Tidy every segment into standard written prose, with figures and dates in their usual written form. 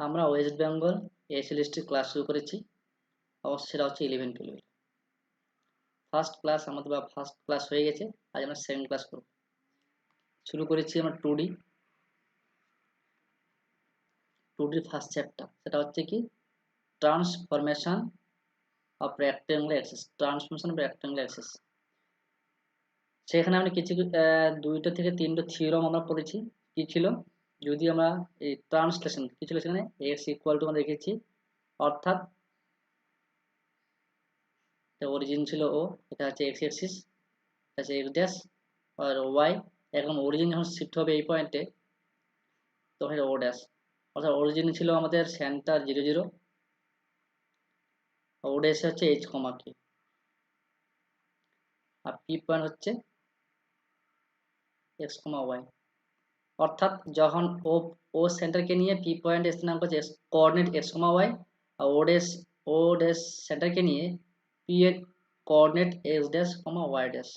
আমরা West Bengal SLST class শুরু করেছি। অবশ্য সেটা হচ্ছে 11-12 ফার্স্ট ক্লাস হয়ে গেছে। আজ আমরা সেকেন্ড ক্লাস করব। শুরু করেছি আমরা 2D ফার্স্ট চ্যাপ্টার, সেটা হচ্ছে কি ট্রান্সফরমেশন অফ রেক্ট্যাঙ্গুলার অ্যাক্সিস। সেখানে আমরা কিছু 2টা থেকে 3টা থিওরাম আমরা পড়েছি। কি ছিল? যদি আমরা এই ট্রান্সলেশন কি ছিল, সেখানে x ইকুয়াল টু আমরা রেখেছি, অর্থাৎ অরিজিন ছিল ও, এটা হচ্ছে x অ্যাক্সিস, এটা হচ্ছে x ড্যাশ, আর y এখন অরিজিন যখন শিফট হবে এই পয়েন্টে তখন এটা ও ড্যাশ। অর্থাৎ অরিজিন ছিল আমাদের সেন্টার 0 0, ও ড্যাশ হচ্ছে h কমা k, আর p পয়েন্ট হচ্ছে x কমা y। অর্থাৎ যখন ও সেন্টারকে নিয়ে p পয়েন্ট স্থানাঙ্ক হচ্ছে কোঅর্ডিনেট x কমা y, আর ও ড্যাশ সেন্টারকে নিয়ে p এর coordinate x dash comma y dash.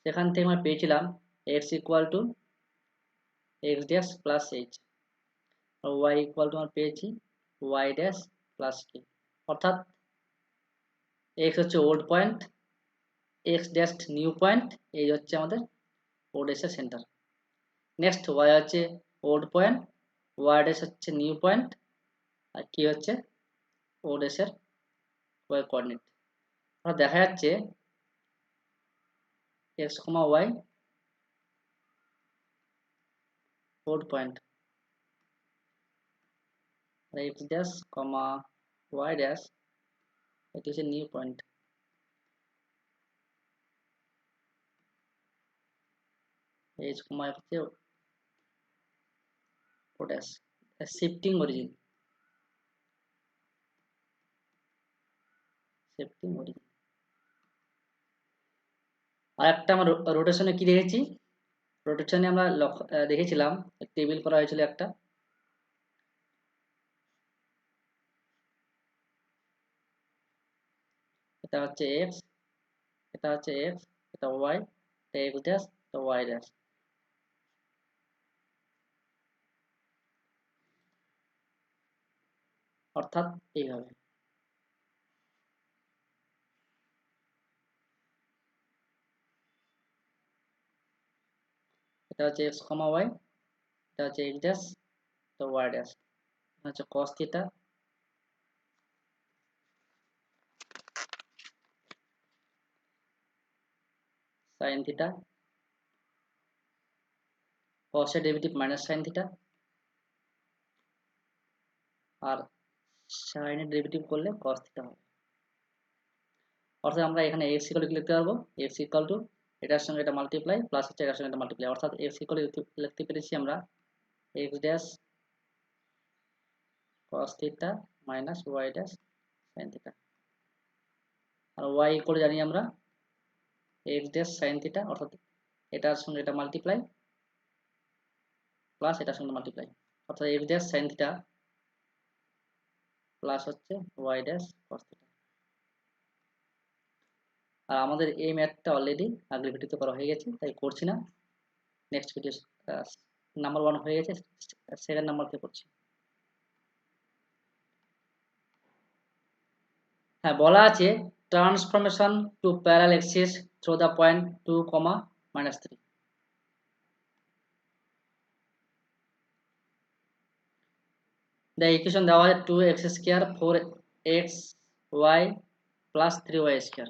সেখান থেকে আমরা পেয়েছিলাম x equal to x dash plus h, আর y ইকুয়াল টু আমরা পেয়েছি y ড্যাশ প্লাস k। অর্থাৎ x হচ্ছে old point, x dash new point, এই হচ্ছে আমাদের ও ড্যাশের সেন্টার। নেক্সট y হচ্ছে ওল্ড পয়েন্ট, y ড্যাশ হচ্ছে নিউ পয়েন্ট, আর কি হচ্ছে ও ড্যাশের y কোঅর্ডিনেট। অর্থাৎ দেখা যাচ্ছে x comma y old point, আর x dash comma y dash এটি হচ্ছে নিউ পয়েন্ট। h কমা হচ্ছে ও ড্যাশ, শিফটিং অরিজিন। আর একটা আমরা রোটেশনে কি দেখেছি? রোটেশনে আমরা দেখেছিলাম টেবিল করা হয়েছিল একটা, এটা হচ্ছে x, এটা হচ্ছে x, এটা y, এটা x ড্যাশ, এটা y ড্যাশ। অর্থাৎ এইভাবে এটা হচ্ছে x কমা y, এটা হচ্ছে x ড্যাশ, এটা y ড্যাশ, এটা হচ্ছে cos theta, sin theta, cos এর ডেরিভেটিভ মাইনাস sin থিটা, আর sin এর ডেরিভেটিভ করলে cos থিটা হবে। অর্থাৎ আমরা এখানে x ইকুয়াল টু লিখতে পারবো, x ইকুয়াল টু এটার সঙ্গে এটা মাল্টিপ্লাই প্লাস হচ্ছে এটার সঙ্গে এটা মাল্টিপ্লাই, অর্থাৎ x ইকুয়াল টু লিখতে পেরেছি আমরা x dash cos theta minus y dash sin theta, আর y ইকুয়াল জানি আমরা x ড্যাশ sin থিটা, অর্থাৎ এটার সঙ্গে এটা মাল্টিপ্লাই প্লাস এটার সঙ্গে মাল্টিপ্লাই, অর্থাৎ x dash sin theta plus হচ্ছে y ড্যাশ cos থিটা। আর আমাদের এই ম্যাথটা অলরেডি আগের ভিডিওতে করা হয়ে গেছে, তাই করছি না। নেক্সট ভিডিও নাম্বার 1 হয়ে গেছে, সেকেন্ড নাম্বারকে করছি। হ্যাঁ, বলা আছে transformation to parallel axis through the point 2, -3। The equation দেওয়া আছে 2x square 4xy plus 3y square.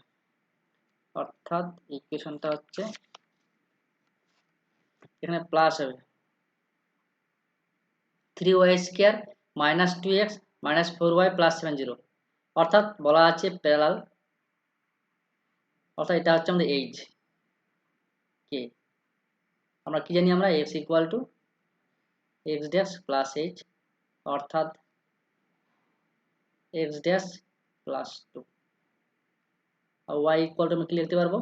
অর্থাৎ ইকুয়েশনটা হচ্ছে এখানে প্লাস হবে 3y square minus 2x minus 4y plus 70। অর্থাৎ বলা আছে প্যারালাল, অর্থাৎ এটা হচ্ছে আমাদের এইচ কে। আমরা কি জানি? আমরা x equal to x dash plus h, অর্থাৎ এক্স ড্যাশ প্লাস 2, আর y ইকুয়াল টু আমি কি লিখতে পারবো?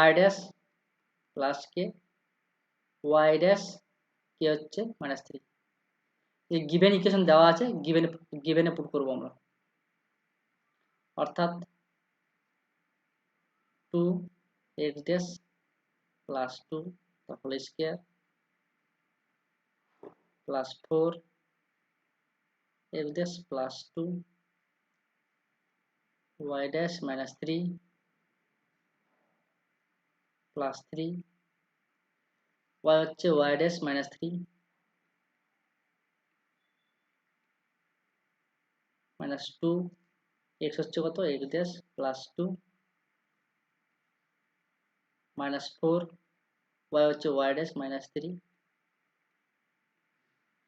y dash plus k, y dash কি হচ্ছে -3। এই গিভেন ইকুয়েশন দেওয়া আছে, গিভেনে পুট করব আমরা, অর্থাৎ 2x dash plus 2 whole square plus 4 x dash plus 2 y dash minus 3 plus 3 y হচ্ছে y dash minus 3 minus 2 x হচ্ছে কত x dash plus 2 minus 4 y হচ্ছে y dash minus 3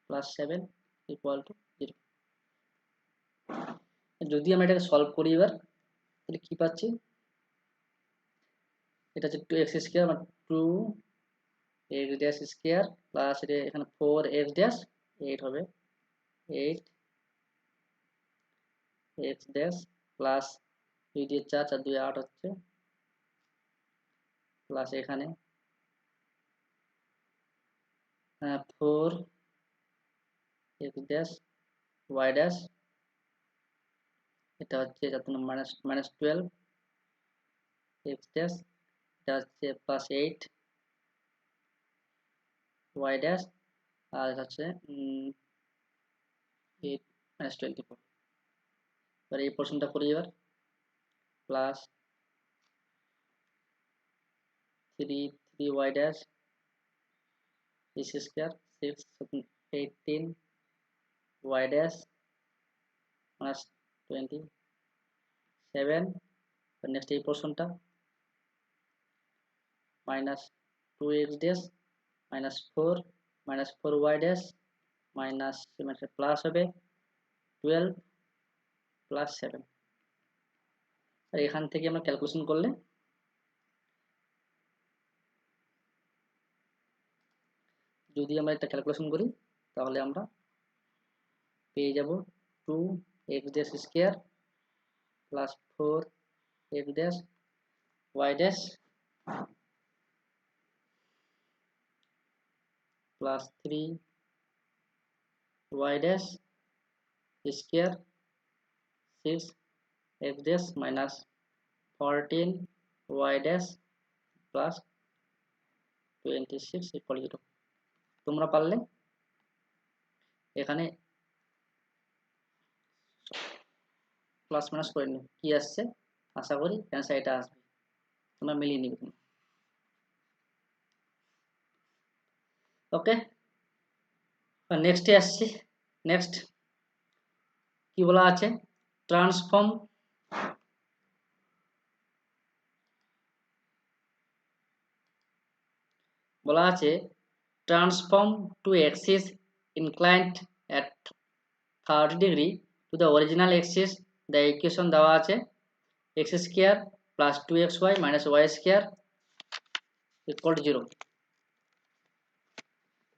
plus 7 equal to 0। যদি আমরা এটাকে সলভ করি এবার তাহলে কি পাচ্ছি, এটা হচ্ছে 2x স্কয়ার মানে 2x ড্যাশ স্কয়ার প্লাস এটা এখানে 4x ড্যাশ 8 হবে 8x ড্যাশ প্লাস 2 দিয়ে 4 4 2 8 হচ্ছে প্লাস এখানে 4x ড্যাশ y ড্যাশ এটা হচ্ছে যাতে মাইনাস মাইনাস 12 x ড্যাশ এটা হচ্ছে প্লাস 8 y ড্যাশ আর এটা হচ্ছে 8 মাইনাস 24। এবার এই পোর্শনটা করি এবার plus 3y dash x square 6 18 y dash minus 27। Next এই পোর্শনটা minus 2x dash minus 4y dash minus plus হবে 12 প্লাস 7। আর এখান থেকে আমরা ক্যালকুলেশন করলে যদি আমরা এটা ক্যালকুলেশন করি তাহলে আমরা পেয়ে যাব 2x dash square plus 4x dash y dash plus 3y dash square 6x dash minus 14y dash plus 26 equal 0। তোমরা পারলে এখানে প্লাস মাইনাস করে নিও কি আসছে, আশা করি অ্যান্সার এটা আসবে, তোমরা মিলিয়ে নিবে। ওকে, নেক্সটে আসছি। নেক্সট কি বলা আছে, ট্রান্সফর্ম বলা আছে transform to axis inclined at 30 degree to the original axis। the equation দেওয়া আছে x square plus 2xy minus y square equal to 0।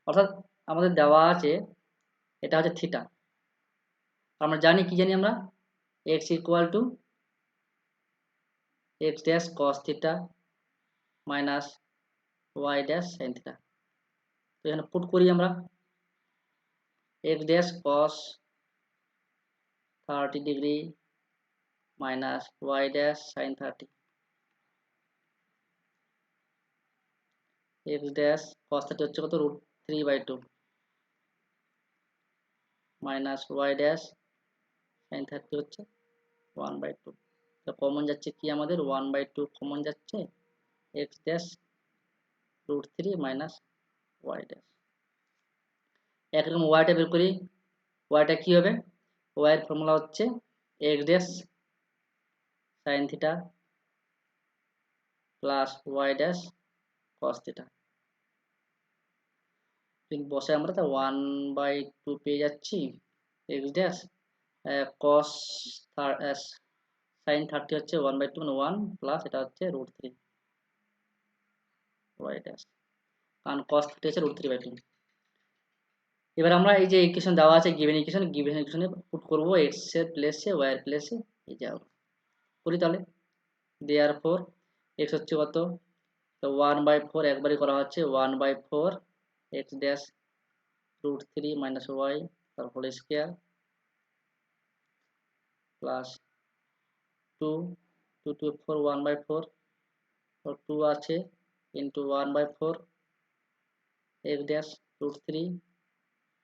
অর্থাৎ আমাদের দেওয়া আছে এটা হচ্ছে থিটা, আমরা জানি কি জানি আমরা x equal to x dash cos theta minus y dash sin theta. তো এখানে পুট করি আমরা x dash cos 30 degree minus y dash sin 30, x dash cos 30 হচ্ছে কত √3/2 মাইনাস y ড্যাশ sin 30 হচ্ছে 1/2। তো কমন যাচ্ছে কি আমাদের 1/2 কমন যাচ্ছে, x dash √3 minus y dash. একরকম ওয়াইটা বের করি, ওয়াইটা কি হবে, ওয়াই এর ফর্মুলা হচ্ছে x dash sin theta plus y dash cos theta. বসে আমরা তা 1/2 পেয়ে যাচ্ছি x ড্যাশ cos sin 30 হচ্ছে 1/2 মানে 1 প্লাস এটা হচ্ছে √3 y ড্যাশ, কারণ cos 30 হচ্ছে √3/2। এবার আমরা এই যে ইকুয়েশন দেওয়া আছে গিভেন ইকুয়েশনে পুট করব x এর প্লেসে y এর প্লেসে এই যে করি তাহলে দেয়ারফর x হচ্ছে কত, তো 1/4 একবারই করা হচ্ছে 1/4 x ড্যাশ √3 মাইনাস y তার হোল স্কয়ার প্লাস 2 2 2 4 1/4 और 2 আছে into 1/4 x dash √3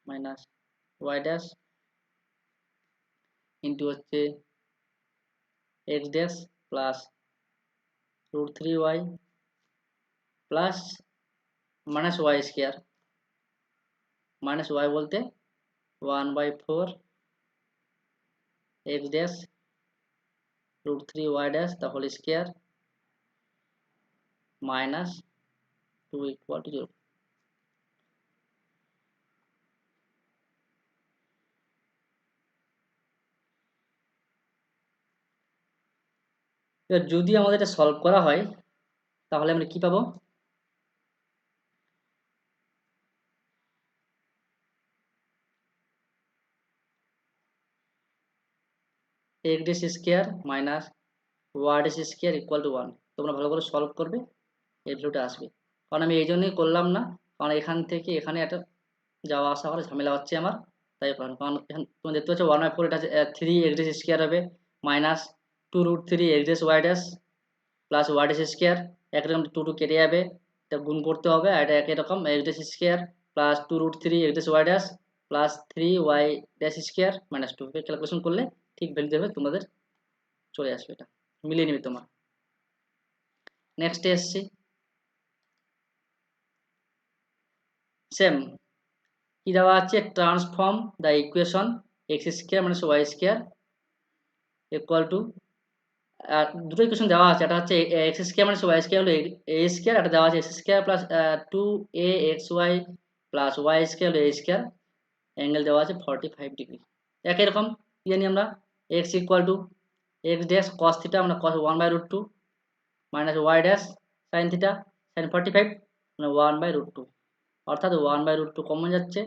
minus y dash into হচ্ছে x dash plus √3y plus minus y square, minus y বলতে 1/4 x dash √3y dash the whole square minus 2 equal to 0। যদি আমাদের এটা solve করা হয় তাহলে আমরা কি পাবো, x dash square minus y dash square equal to 1। তোমরা ভালো করে সলভ করবে, এই ভ্যালুটা আসবে। কারণ আমি এই জন্যই করলাম না, কারণ এখান থেকে এখানে একটা যাওয়া আসা করে ঝামেলা হচ্ছে আমার, তাই কারণ এখানে তুমি দেখতে পাচ্ছ 1/4, এটা 3 এক্স ড্যাশ স্কোয়ার হবে minus 2√3 x dash y dash plus y dash square, একরকম 2 কেটে যাবে, এটা গুণ করতে হবে, আর এটা একই রকম x dash square plus 2√3 x dash y dash plus 3y dash square minus 2। Calculation করলে ঠিক ভ্যালু দেবে, তোমাদের চলে আসবে, এটা মিলিয়ে নেবে তোমার। নেক্সটে এসছি, সেম কি দেওয়া আছে, transform the equation x square minus y square equal to, দুটো ইকুয়েশন দেওয়া আছে, এটা হচ্ছে x square minus y square হলো এ স্কোয়ার, এটা দেওয়া আছে x square plus 2axy plus y square হলো এ স্কোয়ার, অ্যাঙ্গেল দেওয়া আছে 45 ডিগ্রি। একই রকম কি জানি আমরা, x equal to x dash cos theta মানে cos 1/√2 minus y dash sine theta sine 45 মানে 1/√2, অর্থাৎ 1/√2 কমন যাচ্ছে,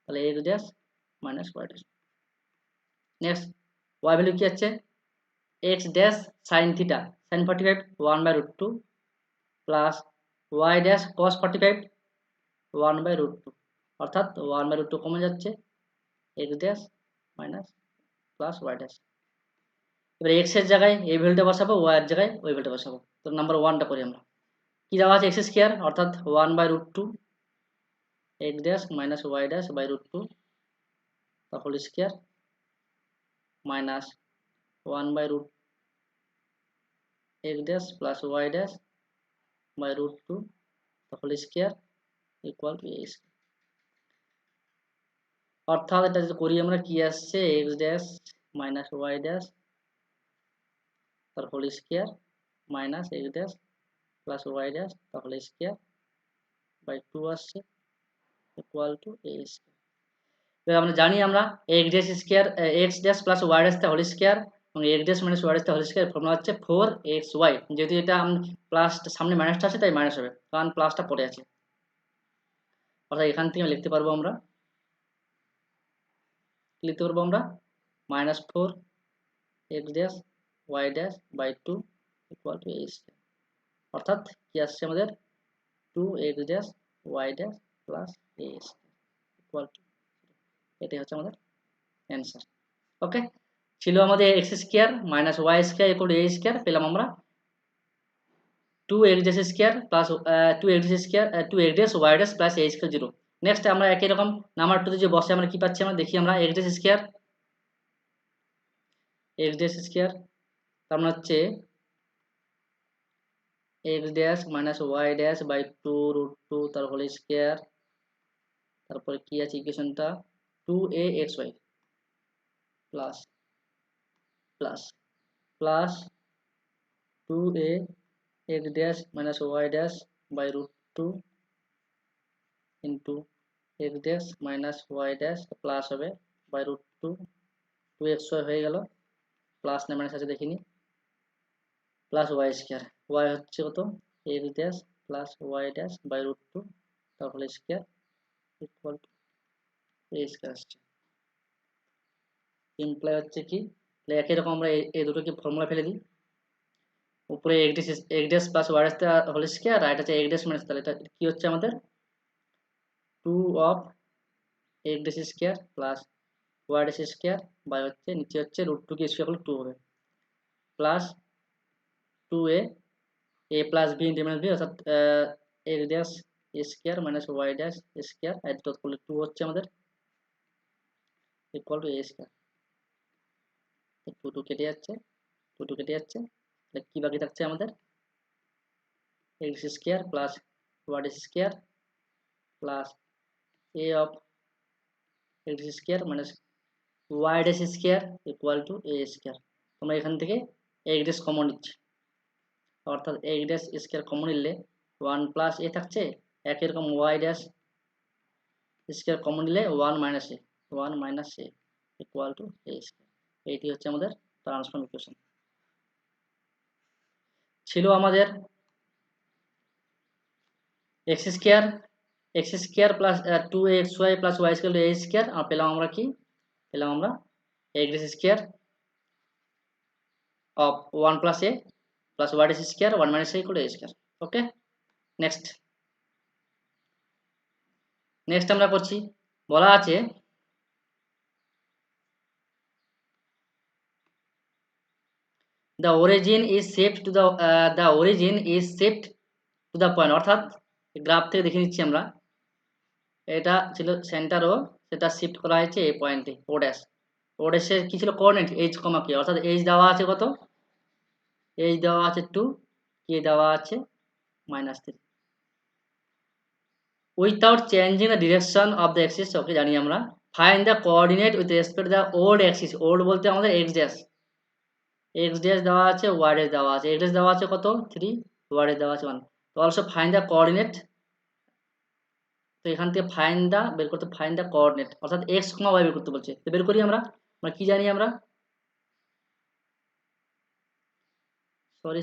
তাহলে x dash minus y dash. Next y value কি আছে, x dash sine theta sine 45 1/√2 plus y dash cos 45 1/√2, অর্থাৎ 1/√2 কমে যাচ্ছে, x dash minus plus y dash. এবার এক্স এর জায়গায় এই ভ্যালুটা বসাবো, ওয়াই এর জায়গায় ওই ভ্যালুটা বসাবো। তো নাম্বার 1টা করি আমরা, কি দেওয়া আছে এক্স স্কোয়ার অর্থাৎ 1/√2 x dash minus y dash by √2 the whole square minus 1/√x dash plus y dash by √2 the whole square equal to a square। অর্থাৎ এটা যদি করি আমরা কি আসছে, x dash minus y dash তার whole square minus x dash plus y dash তার whole square by 2 আসছে ইকুয়াল টু a স্কয়ার। এবার আমরা জানি আমরা x dash square x dash plus y dash তার হোল স্কয়ার এবং x dash minus y dash তার হোল স্কয়ার ফর্মুলা হচ্ছে 4xy, যেহেতু এটা প্লাস সামনে মাইনাসটা আছে তাই মাইনাস হবে, কারণ প্লাসটা পড়ে আছে, অর্থাৎ এখান থেকে লিখতে পারবো আমরা -4x dash y dash by 2 equal to a square. অর্থাৎ কি আসছে আমাদের 2x dash y dash plus a square equal to, এটাই হচ্ছে আমাদের অ্যান্সার। ওকে, ছিল আমাদের x square minus y square equal to a square, পেলাম আমরা 2x dash square plus 2x dash square 2x dash y dash plus a square 0। Next আমরা একই রকম নাম্বার 2 তে যে বসে আমরা কি পাচ্ছি, আমরা দেখি আমরা x dash স্কয়ার তার মানে হচ্ছে x dash minus y dash by 2√2 তার হোল স্কয়ার, তারপরে কি আছে ইকুয়েশনটা 2axy plus plus plus 2ax dash minus y dash by √2 into x dash minus y dash plus হবে বাই √2 2xy হয়ে গেল, প্লাস না মাইনাস আছে দেখিনি, প্লাস ওয়াই স্কয়ার, ওয়াই হচ্ছে কত x dash plus y dash by √2 তার whole square equal to a square আসছে। ইমপ্লাই হচ্ছে কি, একই রকম আমরা এই দুটোকে ফর্মুলা ফেলে দিই, উপরে x dash plus y dash whole square আর এটা হচ্ছে x ড্যাশ মাইনাস, তাহলে এটা কি হচ্ছে আমাদের 2 of x dash square plus y dash square by হচ্ছে নিচে হচ্ছে √2 কে স্কয়ার করলে 2 হবে plus 2a plus b into minus b অর্থাৎ x dash square minus y dash square dot করলে 2 হচ্ছে আমাদের equal to a square. Two two কেটে যাচ্ছে, টু টু কেটে যাচ্ছে, তাহলে কি বাকি থাকছে আমাদের x square plus y square plus a of x square minus y dash square equal to a square. তোমরা এখান থেকে এক্স ড্যাশ কমন নিচ্ছি, অর্থাৎ এক্স ড্যাশ স্কোয়ার কমন নিলে ওয়ান প্লাস এ থাকছে, একই রকম ওয়াই ড্যাশ স্কোয়ার কমন নিলে one minus a equal to a square. এইটি হচ্ছে আমাদের ট্রান্সফর্ম ইকুয়েশন। ছিল আমাদের x square plus two x y plus y square এ স্কোয়ার, আর পেলাম আমরা কি, পেলাম আমরা x square of one plus a plus y square one minus a equal to a square. Okay, next আমরা করছি, বলা আছে the origin is shaped to the origin is shaped to the point, অর্থাৎ গ্রাফ থেকে দেখে নিচ্ছি আমরা, এটা ছিল সেন্টার ও সেটা শিফট করা হয়েছে এই পয়েন্টে ও ড্যাশ। ও ড্যাশের কি ছিল কোঅর্ডিনেট এইচ কমা কে, অর্থাৎ এইচ দেওয়া আছে কত, এইচ দেওয়া আছে 2, কে দেওয়া আছে -3। Without changing the direction of the axis, okay জানি আমরা। Find the coordinate with respect the old axis, old বলতে আমাদের এক্স ড্যাশ দেওয়া আছে, ওয়াই ড্যাশ দেওয়া আছে, এক্স ড্যাশ দেওয়া আছে কত 3, ওয়াই ড্যাশ দেওয়া আছে 1। তো অলসো ফাইন্ড দ্য কোঅর্ডিনেট, তো এখান থেকে বের করতে ফাইন্ড দ্য কোঅর্ডিনেট, অর্থাৎ এক্স কমা ওয়াই বের করতে বলছে। তো বের করি আমরা কি জানি আমরা, সরি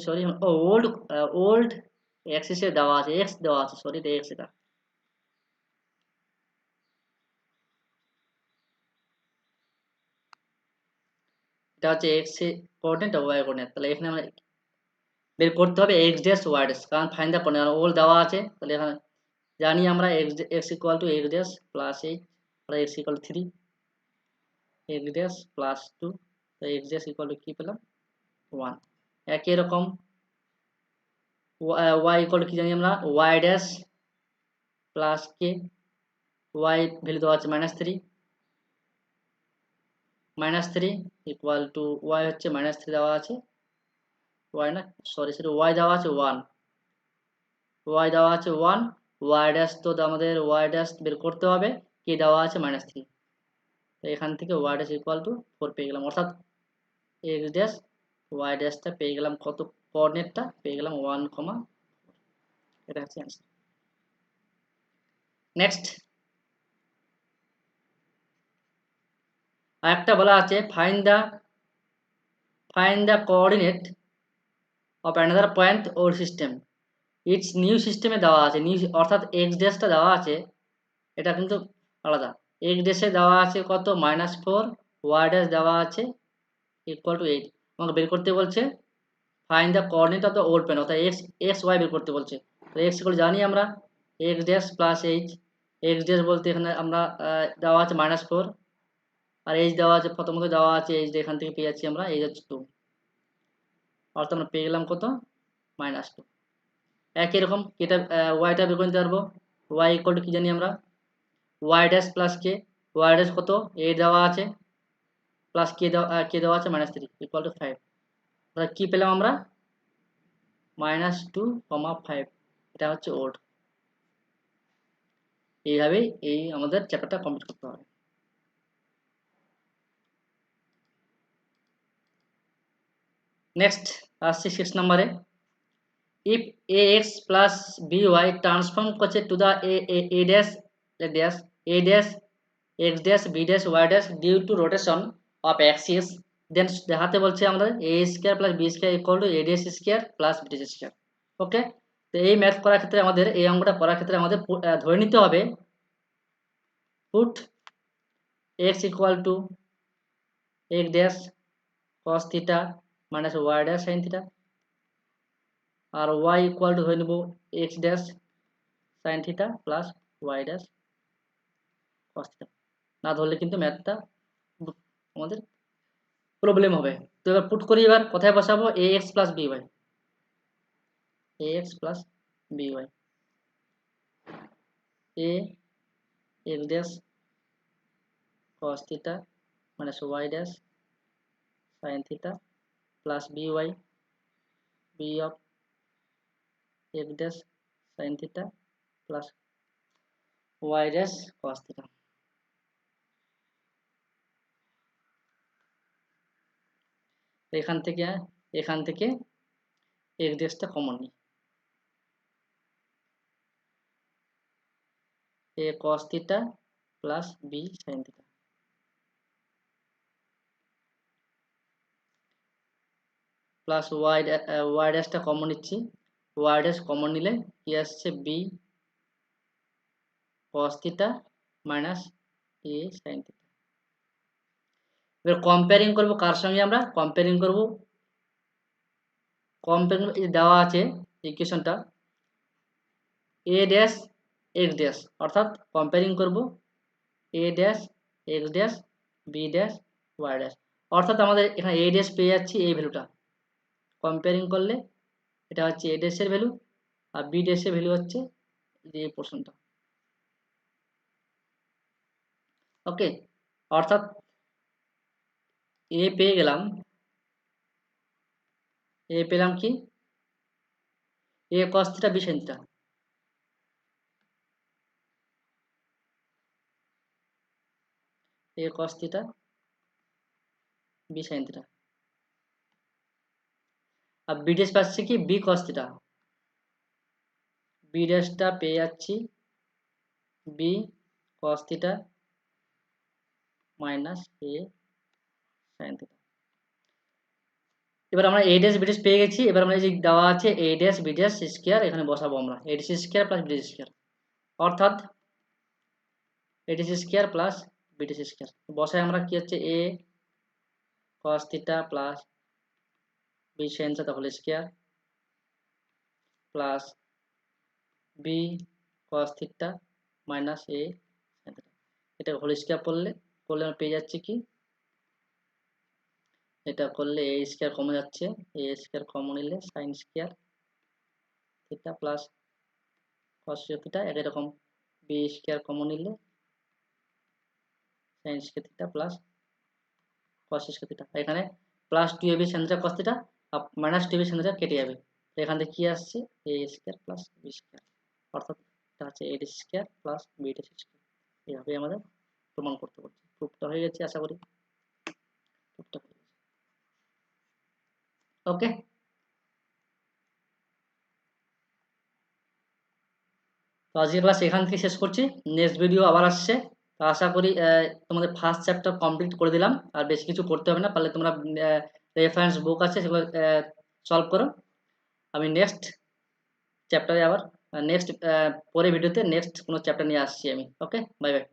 ওল্ড অ্যাক্সিসে দেওয়া আছে, এক্স দেওয়া আছে, সরি এক্স, এটা হচ্ছে এক্স কোঅর্ডিনেট আর ওয়াই কোঅর্ডিনেট। তাহলে এখানে আমরা বের করতে হবে এক্স ড্যাশ ওয়াই ড্যাশ, কারণ ফাইন্ড দ্য কোঅর্ডিনেট ওল্ড দেওয়া আছে। তাহলে এখানে জানি আমরা x equal to x dash plus 8, আর x equal to 3, x dash plus 2, তো এক্স ড্যাশ ইকুয়াল টু কি পেলাম 1। একই রকম ওয়াই ইকুয়াল টু কি জানি আমরা, ওয়াই ড্যাশ প্লাস কে, ওয়াই ভ্যালু দেওয়া আছে -3 ইকুয়াল টু ওয়াই হচ্ছে -3 দেওয়া আছে, ওয়াই না সরি ওয়াই দেওয়া আছে 1, ওয়াই দেওয়া আছে 1, ওয়াই ড্যাশ তো আমাদের ওয়াই ড্যাশ বের করতে হবে, কে দেওয়া আছে -3। তো এখান থেকে ওয়াই ড্যাশ ইকুয়াল টু 4 পেয়ে গেলাম, অর্থাৎ এক্স ড্যাশ ওয়াই ড্যাশটা পেয়ে গেলাম কত, কোঅর্ডিনেটটা পেয়ে গেলাম 1, এটা হচ্ছে অ্যান্সার। নেক্সট আরেকটা বলা আছে find the coordinate of another point or system, it's new সিস্টেমে দেওয়া আছে, নিউ অর্থাৎ এক্স ড্যাশটা দেওয়া আছে, এটা কিন্তু আলাদা। এক্স ড্যাশে দেওয়া আছে কত -4, ওয়াই ড্যাশ দেওয়া আছে ইকুয়াল টু 8। আমাকে বের করতে বলছে find the coordinate of the old point, অর্থাৎ এক্স ওয়াই বের করতে বলছে। তো এক্স ইকুয়াল জানি আমরা x dash plus H, x dash বলতে এখানে আমরা দেওয়া আছে -4, আর এইচ দেওয়া আছে প্রথমত দেওয়া আছে এইচ, এখান থেকে পেয়ে যাচ্ছি আমরা এইচ হচ্ছে 2, অর্থাৎ আমরা পেয়ে গেলাম কত -2। একই রকম এটা ওয়াইটা বের করে নিতে পারবো, ওয়াই ইকুয়াল টু কি জানি আমরা ওয়াই ড্যাশ প্লাস কে, ওয়াই ড্যাশ কত এ দেওয়া আছে প্লাস কে দেওয়া আছে -3 ইকুয়াল টু 5। তাহলে কি পেলাম আমরা -2, 5, এটা হচ্ছে ওল্ড। এইভাবেই এই আমাদের চ্যাপ্টারটা কমপ্লিট করতে হবে। নেক্সট আসছি 6 নম্বরে, if ax plus by transform করছে to the a dash a dash x dash b dash y dash due to rotation of axis, then দেখাতে বলছে আমাদের a square plus b square equal to a dash square plus b dash square. Okay, তো এই math করার ক্ষেত্রে আমাদের এই অঙ্কটা করার ক্ষেত্রে আমাদের ধরে নিতে হবে put x equal to x dash cos theta minus y dash sin theta, আর y ইকুয়াল টু ধরে নেব x dash sin theta plus y dash cos theta. না ধরলে কিন্তু ম্যাথটা আমাদের প্রবলেম হবে। তো এবার পুট করি, এবার কোথায় বসাবো ax plus by, ax plus by, a x dash cos theta minus y dash sin theta plus by b of x dash sin theta plus y dash cos theta। এখান থেকে x ড্যাশটা common নিই, a cos theta plus b sin theta plus y ড্যাশটা common নিচ্ছি, y dash common নিলে কি আসছে b cos theta minus a sin theta। এবার কম্পেয়ারিং করব কার সঙ্গে, আমরা কম্পেয়ারিং করব দেওয়া আছে ইকুয়েশনটা a ড্যাশ x ড্যাশ, অর্থাৎ কম্পেয়ারিং করব a dash x dash b dash y dash, অর্থাৎ আমাদের এখানে a ড্যাশ পেয়ে যাচ্ছি এই ভ্যালুটা, কম্পেয়ারিং করলে এটা হচ্ছে a ড্যাশের ভ্যালু আর b ড্যাশের ভ্যালু হচ্ছে এই পোর্শনটা। ওকে, অর্থাৎ a পেয়ে গেলাম, a পেলাম কি a cos theta b sin theta, a cos theta b sin theta, R b dash পাচ্ছি কি b cos theta, b ড্যাশটা পেয়ে যাচ্ছি b cos theta minus a sin theta। এবার আমরা a ড্যাশ b ড্যাশ পেয়ে গেছি, এবার আমরা এই যে দেওয়া আছে a ড্যাশ b ড্যাশ স্কয়ার এখানে বসাবো আমরা a ড্যাশ স্কয়ার প্লাস b ড্যাশ স্কয়ার, অর্থাৎ a ড্যাশ স্কয়ার প্লাস b ড্যাশ স্কয়ার বসাই আমরা কি হচ্ছে a cos theta plus b sin theta whole square plus b cos theta minus a sin theta, এটা হোল স্কয়ার করলে আমরা পেয়ে যাচ্ছি কি, এটা করলে a স্কয়ার কমে যাচ্ছে, a স্কয়ার কমন নিলে sin square theta plus cos theta, এরকম b স্কয়ার কমন নিলে sin square theta plus cos square theta, এখানে plus 2ab sin theta cos theta আর মাইনাস 2ab sin theta কেটে যাবে, এখান থেকে কি আসছে a square plus b square, অর্থাৎ এটা হচ্ছে a square plus b square. এইভাবে আমাদের প্রমাণ করতে পারছি। প্রুফটা হয়ে গেছে, আশা করি প্রুফটা হয়ে গেছে। ওকে, তো আজকের ক্লাস এখান থেকে শেষ করছি, নেক্সট ভিডিও আবার আসছে, তো আশা করি তোমাদের ফার্স্ট চ্যাপ্টার কমপ্লিট করে দিলাম, আর বেশি কিছু করতে হবে না, পারলে তোমরা রেফারেন্স বুক আছে সেগুলো সলভ করো। আমি নেক্সট চ্যাপ্টারে আবার নেক্সট পরের ভিডিওতে নেক্সট কোনো চ্যাপ্টার নিয়ে আসছি আমি। ওকে, বাই বাই।